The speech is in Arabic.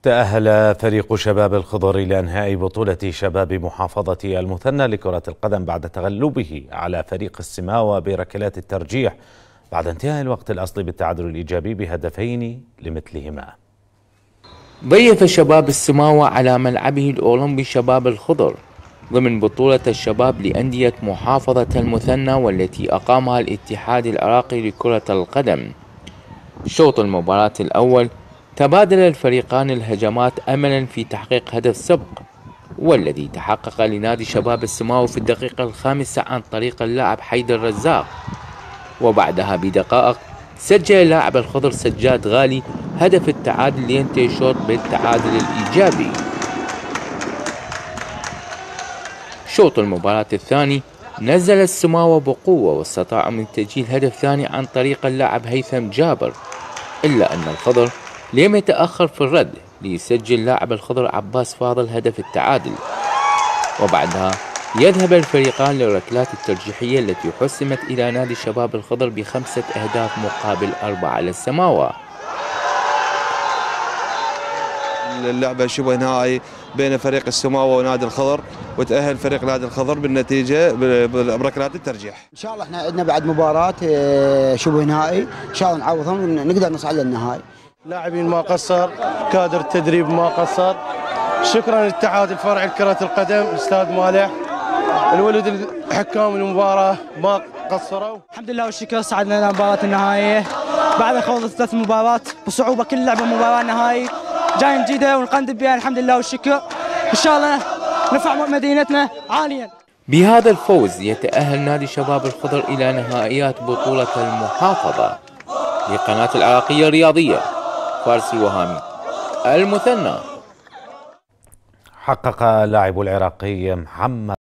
تأهل فريق شباب الخضر لإنهاء بطولة شباب محافظة المثنى لكرة القدم بعد تغلبه على فريق السماوة بركلات الترجيح بعد انتهاء الوقت الأصلي بالتعادل الإيجابي بهدفين لمثلهما. ضيف شباب السماوة على ملعبه الأولمبي شباب الخضر ضمن بطولة الشباب لأندية محافظة المثنى والتي أقامها الاتحاد العراقي لكرة القدم. شوط المباراة الأول تبادل الفريقان الهجمات أملا في تحقيق هدف سبق، والذي تحقق لنادي شباب السماوة في الدقيقة الخامسة عن طريق اللاعب حيدر رزاق، وبعدها بدقائق سجل اللاعب الخضر سجاد غالي هدف التعادل لينتهي الشوط بالتعادل الإيجابي. شوط المباراة الثاني نزل السماوة بقوة واستطاع من تسجيل هدف ثاني عن طريق اللاعب هيثم جابر، إلا أن الخضر لم يتأخر في الرد ليسجل لاعب الخضر عباس فاضل هدف التعادل، وبعدها يذهب الفريقان للركلات الترجيحية التي حسمت إلى نادي شباب الخضر ب5 أهداف مقابل 4 للسماوة. اللعبة شبه نهائي بين فريق السماوة ونادي الخضر، وتأهل فريق نادي الخضر بالنتيجة بركلات الترجيح. إن شاء الله احنا عندنا بعد مباراة شبه نهائي، إن شاء الله نعوضهم ونقدر نصعد للنهائي. لاعبين ما قصر، كادر التدريب ما قصر. شكرا للاتحاد الفرعي لكرة القدم أستاذ مالح، الولد حكام المباراة ما قصروا. الحمد لله والشكر صعدنا إلى مباراة النهائية بعد خوض 3 مباريات بصعوبة، كل لعبة مباراة نهائي جاي جديدة ونقدم بها الحمد لله والشكر، إن شاء الله نرفع مدينتنا عاليا. بهذا الفوز يتأهل نادي شباب الخضر إلى نهائيات بطولة المحافظة. لقناة العراقية الرياضية، فارس الوهامي، المثنى. حقق اللاعب العراقي محمد